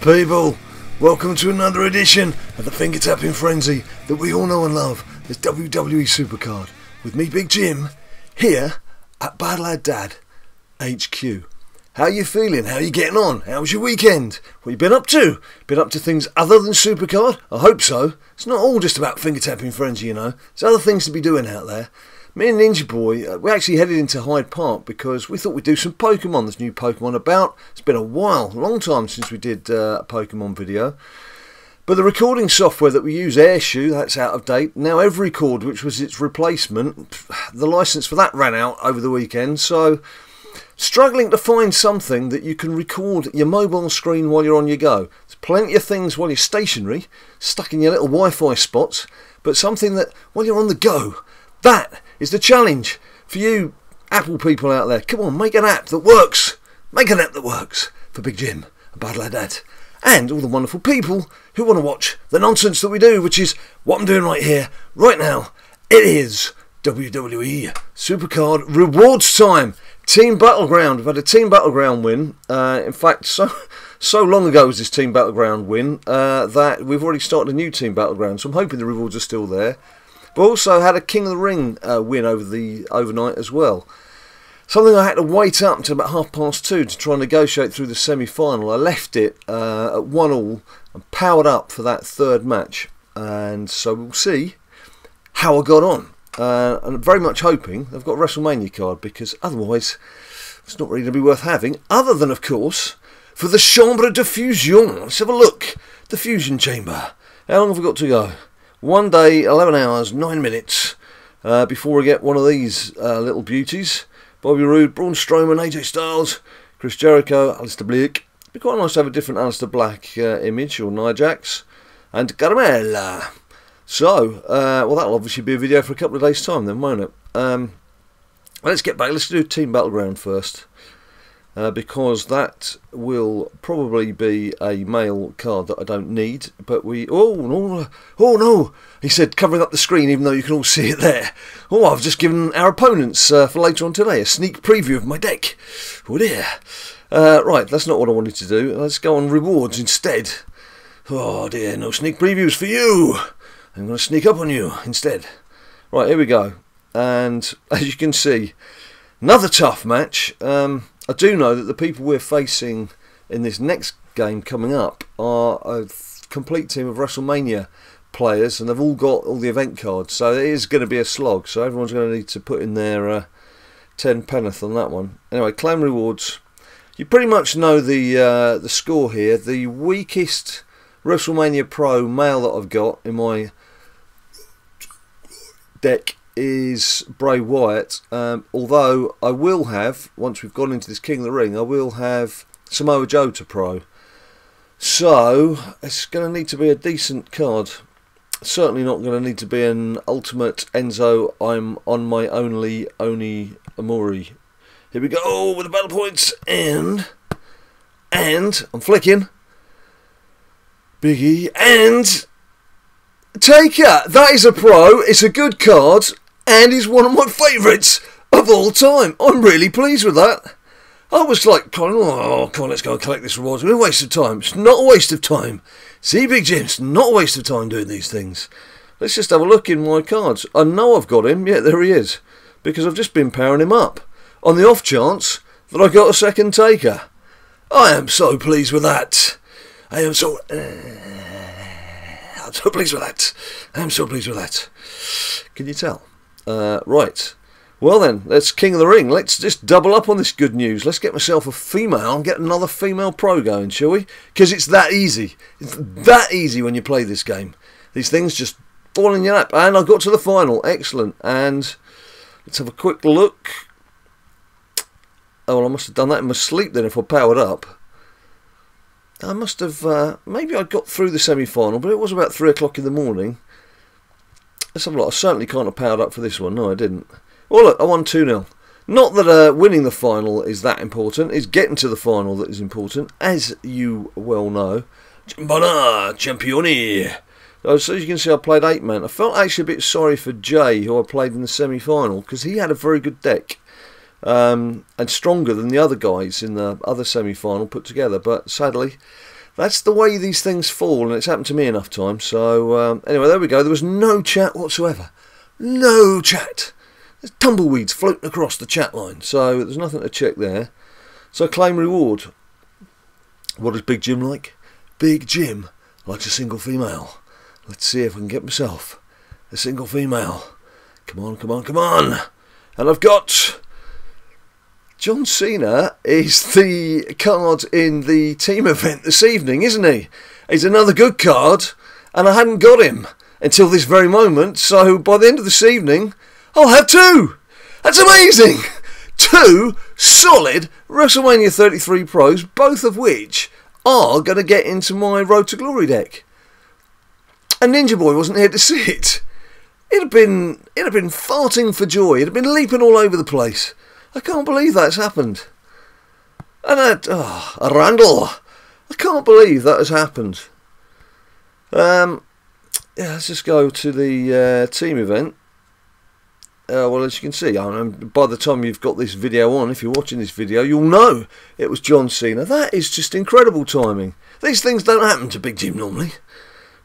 People, welcome to another edition of the finger tapping frenzy that we all know and love, this WWE SuperCard, with me, Big Jim, here at BadLadDad HQ. How you feeling? How you getting on? How was your weekend? What you been up to? Been up to things other than SuperCard? I hope so. It's not all just about finger tapping frenzy, you know. There's other things to be doing out there. Me and Ninja Boy, we actually headed into Hyde Park because we thought we'd do some Pokemon. There's new Pokemon about. It's been a while, a long time since we did a Pokemon video. But the recording software that we use, AirServer, that's out of date. Now EveryCord, which was its replacement, the license for that ran out over the weekend. So, struggling to find something that you can record your mobile screen while you're on your go. There's plenty of things while you're stationary, stuck in your little Wi-Fi spots, but something that, while you're on the go, that is the challenge for you Apple people out there. Come on, make an app that works. Make an app that works for Big Jim and BadLadDad and all the wonderful people who want to watch the nonsense that we do, which is what I'm doing right here, right now. It is WWE SuperCard rewards time. Team Battleground. We've had a Team Battleground win. In fact, so long ago was this Team Battleground win that we've already started a new Team Battleground. So I'm hoping the rewards are still there. But also had a King of the Ring win overnight as well. Something I had to wait up until about 2:30 to try and negotiate through the semi-final. I left it at 1-1 and powered up for that third match. And so we'll see how I got on. And I'm very much hoping I've got a WrestleMania card, because otherwise it's not really going to be worth having. Other than, of course, for the Chambre de Fusion. Let's have a look. The Fusion Chamber. How long have we got to go? 1 day, 11 hours, 9 minutes before we get one of these little beauties. Bobby Roode, Braun Strowman, AJ Styles, Chris Jericho, Aleister Black. It'd be quite nice to have a different Aleister Black image, or Nia Jax, and Carmella. So, well, that'll obviously be a video for a couple of days' time then, won't it? Let's get back. Let's do Team Battleground first. Because that will probably be a male card that I don't need. But we... Oh no! He said, covering up the screen even though you can all see it there. Oh, I've just given our opponents for later on today a sneak preview of my deck. Oh dear. Right, that's not what I wanted to do. Let's go on rewards instead. Oh dear, no sneak previews for you. I'm going to sneak up on you instead. Right, here we go. And as you can see, another tough match. I do know that the people we're facing in this next game coming up are a complete team of WrestleMania players, and they've all got all the event cards, so it is going to be a slog. So everyone's going to need to put in their 10 penneth on that one. Anyway, claim rewards. You pretty much know the score here. The weakest WrestleMania Pro male that I've got in my deck is Bray Wyatt, although I will have, once we've gone into this King of the Ring, I will have Samoa Joe to Pro. So it's going to need to be a decent card. Certainly not going to need to be an Ultimate Enzo, I'm on my only Oni Amori. Here we go with the battle points, and I'm flicking Biggie and Taker. That is a pro. It's a good card. And he's one of my favourites of all time. I'm really pleased with that. I was like, oh, come on, let's go and collect this reward. It's a waste of time. It's not a waste of time. See, Big Jim, it's not a waste of time doing these things. Let's just have a look in my cards. I know I've got him. Yeah, there he is. Because I've just been powering him up. On the off chance that I got a second Taker. I am so pleased with that. I am so pleased with that. I am so pleased with that. Can you tell? Right, well then, let's King of the Ring. Let's just double up on this good news. Let's get myself a female and get another female pro going, shall we? Because it's that easy. It's that easy when you play this game. These things just fall in your lap. And I got to the final. Excellent. And let's have a quick look. Oh, well, I must have done that in my sleep then if I powered up. I must have, maybe I got through the semi-final, but it was about 3 o'clock in the morning. Let's have a look. I certainly can't have powered up for this one. No, I didn't. Well, look, I won 2-0. Not that winning the final is that important. It's getting to the final that is important, as you well know. Ciambana, Championi. So as you can see, I played 8-man. I felt actually a bit sorry for Jay, who I played in the semi-final, because he had a very good deck. And stronger than the other guys in the other semi-final put together. But sadly, That's the way these things fall, and it's happened to me enough times. So anyway, there we go. There was no chat whatsoever. No chat. There's tumbleweeds floating across the chat line, so there's nothing to check there. So claim reward. What does Big Jim like? Big Jim likes a single female. Let's see if I can get myself a single female. Come on, come on, come on. And I've got... John Cena is the card in the team event this evening, isn't he? He's another good card, and I hadn't got him until this very moment, so by the end of this evening, I'll have two! That's amazing! Two solid WrestleMania 33 pros, both of which are going to get into my Road to Glory deck. And Ninja Boy wasn't here to see it. It'd have been farting for joy. It'd have been leaping all over the place. I can't believe that's happened. And Randall, I can't believe that has happened. Yeah, let's just go to the team event. Well, as you can see, by the time you've got this video on, if you're watching this video, you'll know it was John Cena. That is just incredible timing. These things don't happen to Big Jim normally.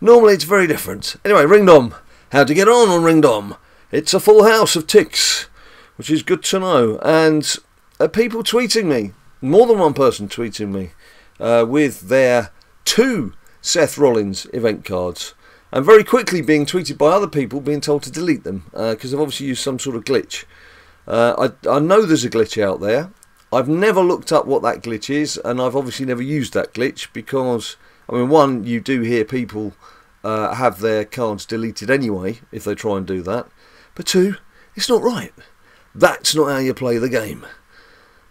Normally it's very different. Anyway, Ringdom. How to get on Ringdom? It's a full house of ticks, which is good to know. And people tweeting me, more than one person tweeting me, with their 2 Seth Rollins event cards. And very quickly being tweeted by other people, being told to delete them, because they've obviously used some sort of glitch. I know there's a glitch out there. I've never looked up what that glitch is, and I've obviously never used that glitch, because, I mean, one, you do hear people have their cards deleted anyway, if they try and do that. But 2, it's not right. That's not how you play the game.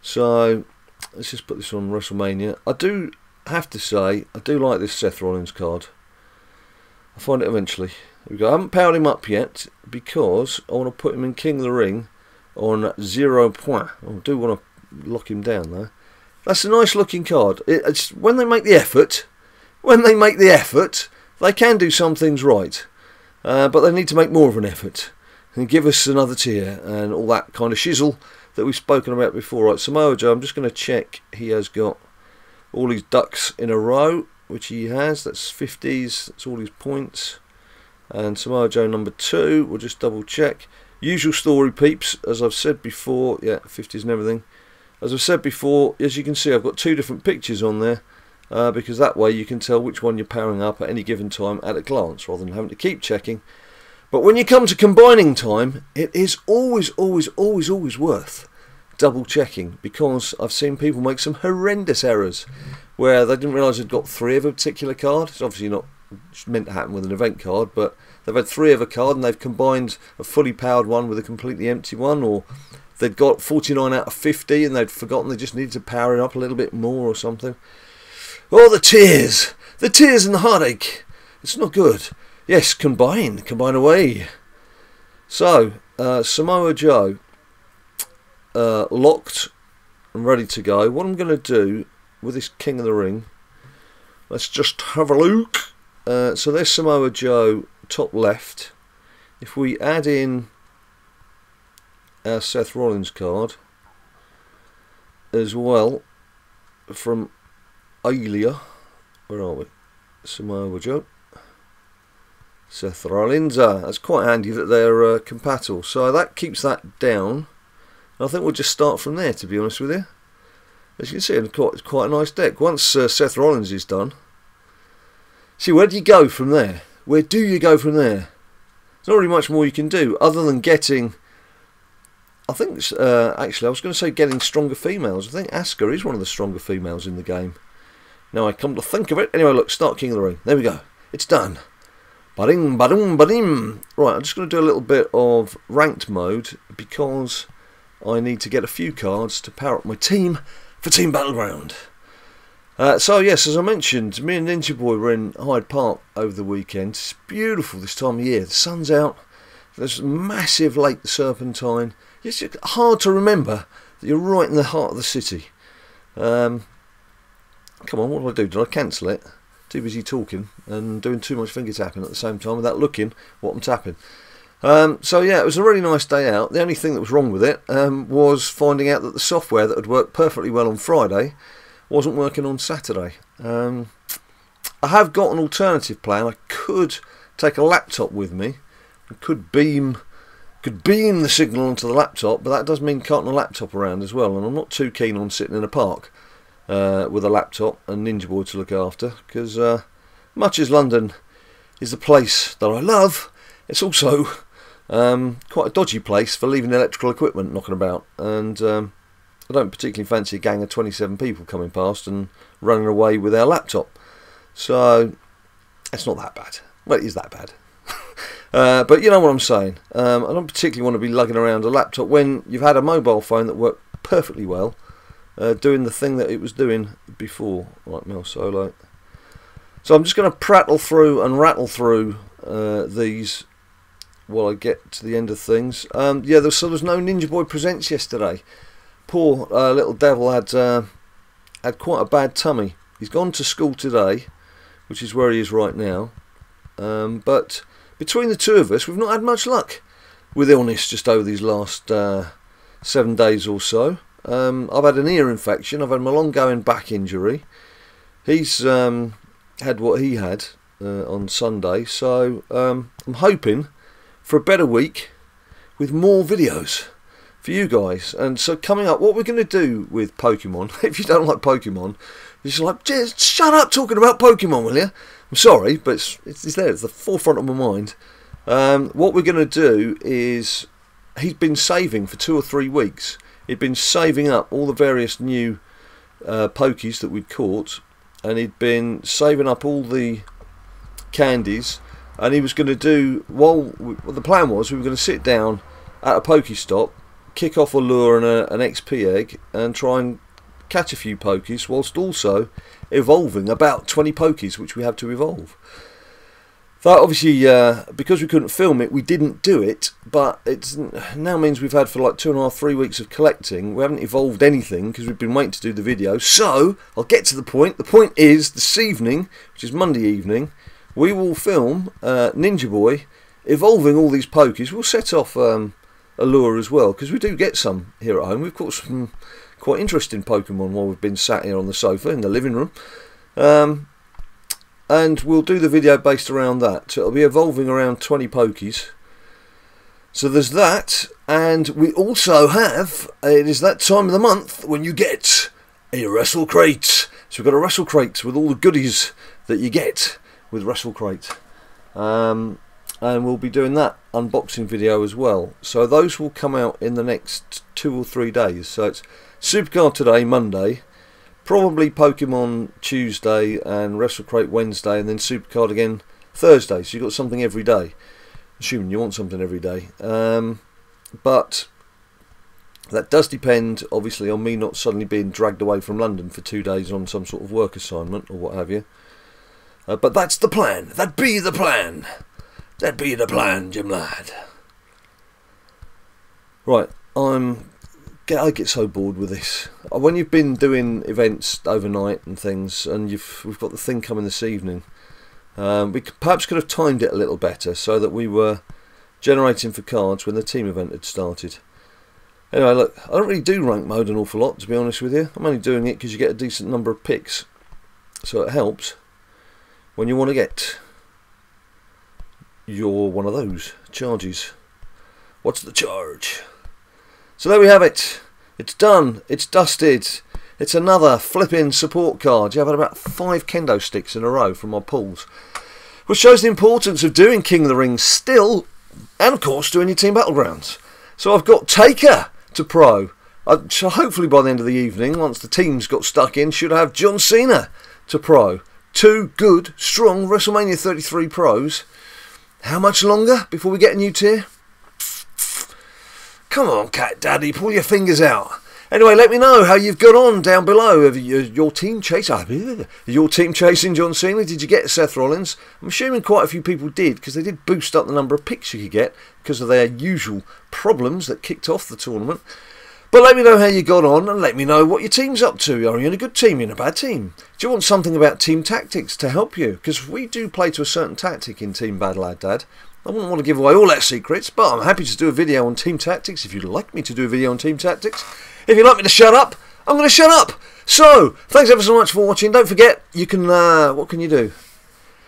So, let's just put this on WrestleMania. I do have to say, I do like this Seth Rollins card. I'll find it eventually. Here we go. I haven't powered him up yet because I want to put him in King of the Ring on 0 point. I do want to lock him down though. That's a nice looking card. It's when they make the effort, they can do some things right. But they need to make more of an effort and give us another tier and all that kind of shizzle that we've spoken about before. Right, Samoa Joe, I'm just going to check he has got all his ducks in a row, which he has. That's 50s, that's all his points. And Samoa Joe number 2, we'll just double check. Usual story, peeps, as I've said before. Yeah, 50s and everything. As I've said before, as you can see, I've got 2 different pictures on there, because that way you can tell which one you're powering up at any given time at a glance, rather than having to keep checking. But when you come to combining time, it is always worth double checking, because I've seen people make some horrendous errors where they didn't realise they'd got 3 of a particular card. It's obviously not meant to happen with an event card, but they've had 3 of a card and they've combined a fully powered one with a completely empty one, or they'd got 49 out of 50 and they'd forgotten they just needed to power it up a little bit more or something. Oh, the tears and the heartache. It's not good. Yes, combine away. So, Samoa Joe, locked and ready to go. What I'm going to do with this King of the Ring, let's just have a look. So there's Samoa Joe, top left. If we add in our Seth Rollins card as well from Alia, where are we? Samoa Joe, Seth Rollins. That's quite handy that they're compatible. So that keeps that down. I think we'll just start from there, to be honest with you. As you can see, it's quite a nice deck. Once Seth Rollins is done, see, where do you go from there? Where do you go from there? There's not really much more you can do, other than getting, I think, actually, I was going to say getting stronger females. I think Asuka is one of the stronger females in the game. Now I come to think of it. Anyway, look, start King of the Ring. There we go. It's done. Ba-ding, ba-dum, ba-dim. Right, I'm just going to do a little bit of ranked mode, because I need to get a few cards to power up my team for Team Battleground. So yes, as I mentioned, me and Ninja Boy were in Hyde Park over the weekend. It's beautiful this time of year. The sun's out. There's massive Lake Serpentine. It's hard to remember that you're right in the heart of the city. Come on, what did I do? Did I cancel it? Too busy talking and doing too much finger tapping at the same time without looking what I'm tapping. So yeah, it was a really nice day out. The only thing that was wrong with it was finding out that the software that had worked perfectly well on Friday wasn't working on Saturday. I have got an alternative plan. I could take a laptop with me. I could beam the signal onto the laptop, but that does mean carting a laptop around as well, and I'm not too keen on sitting in a park with a laptop and Ninja Boy to look after, because much as London is the place that I love, it's also quite a dodgy place for leaving electrical equipment knocking about, and I don't particularly fancy a gang of 27 people coming past and running away with our laptop. So it's not that bad. Well, it is that bad. But you know what I'm saying. I don't particularly want to be lugging around a laptop when you've had a mobile phone that worked perfectly well, doing the thing that it was doing before, like Mel Solo. So I'm just going to prattle through and rattle through these while I get to the end of things. Yeah, there's no Ninja Boy Presents yesterday. Poor little devil had quite a bad tummy. He's gone to school today, which is where he is right now. But between the two of us, we've not had much luck with illness just over these last 7 days or so. I've had an ear infection. I've had my long-going back injury. He's had what he had on Sunday. So I'm hoping for a better week with more videos for you guys. And so coming up, what we're going to do with Pokemon, if you don't like Pokemon, you're just like, just shut up talking about Pokemon, will you? I'm sorry, but it's there, it's the forefront of my mind. What we're going to do is, he's been saving for 2 or 3 weeks. He'd been saving up all the various new Pokies that we'd caught, and he'd been saving up all the candies, and he was going to do, the plan was we were going to sit down at a Pokestop, kick off a lure and an XP egg, and try and catch a few Pokies, whilst also evolving about 20 Pokies which we have to evolve. That obviously, because we couldn't film it, we didn't do it, but it now means we've had for like 2.5 to 3 weeks of collecting. We haven't evolved anything because we've been waiting to do the video. So I'll get to the point. The point is, this evening, which is Monday evening, we will film Ninja Boy evolving all these Pokies. We'll set off a lure as well, because we do get some here at home. We've caught some quite interesting Pokemon while we've been sat here on the sofa in the living room, and we'll do the video based around that. So it'll be evolving around 20 Pokies. So there's that, and we also have, it is that time of the month when you get a Wrestle Crate. So we've got a Wrestle Crate with all the goodies that you get with Wrestle Crate, and we'll be doing that unboxing video as well. So those will come out in the next 2 or 3 days. So it's SuperCard today, Monday, probably Pokemon Tuesday, and Wrestle Crate Wednesday, and then SuperCard again Thursday. So you've got something every day, assuming you want something every day. But that does depend, obviously, on me not suddenly being dragged away from London for 2 days on some sort of work assignment or what have you. But that's the plan. That be the plan. That be the plan, Jim lad. Right, I get so bored with this. When you've been doing events overnight and things, and we've got the thing coming this evening, we perhaps could have timed it a little better so that we were generating for cards when the team event had started. Anyway, look, I don't really do rank mode an awful lot, to be honest with you. I'm only doing it because you get a decent number of picks, so it helps when you want to get your one of those charges. What's the charge? So there we have it. It's done. It's dusted. It's another flipping support card. You have had about 5 kendo sticks in a row from my pulls, which shows the importance of doing King of the Ring still, and of course doing your team battlegrounds. So I've got Taker to pro. So hopefully by the end of the evening, once the teams got stuck in, should have John Cena to pro. 2 good, strong WrestleMania 33 pros. How much longer before we get a new tier? Come on, Cat Daddy, pull your fingers out. Anyway, let me know how you've got on down below. Have your team chasing John Cena? Did you get Seth Rollins? I'm assuming quite a few people did, because they did boost up the number of picks you could get because of their usual problems that kicked off the tournament. But let me know how you got on, and let me know what your team's up to. Are you in a good team? Are you in a bad team? Do you want something about team tactics to help you? Because we do play to a certain tactic in Team BadLadDad. I wouldn't want to give away all our secrets, but I'm happy to do a video on team tactics if you'd like me to do a video on team tactics. If you'd like me to shut up, I'm going to shut up. So, thanks ever so much for watching. Don't forget, you can, what can you do?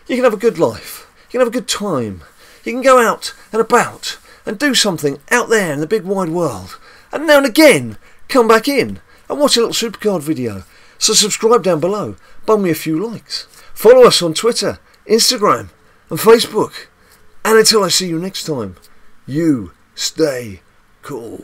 you can have a good life. You can have a good time. You can go out and about and do something out there in the big wide world. And now and again, come back in and watch a little SuperCard video. So subscribe down below. Bung me a few likes. Follow us on Twitter, Instagram and Facebook. And until I see you next time, you stay cool.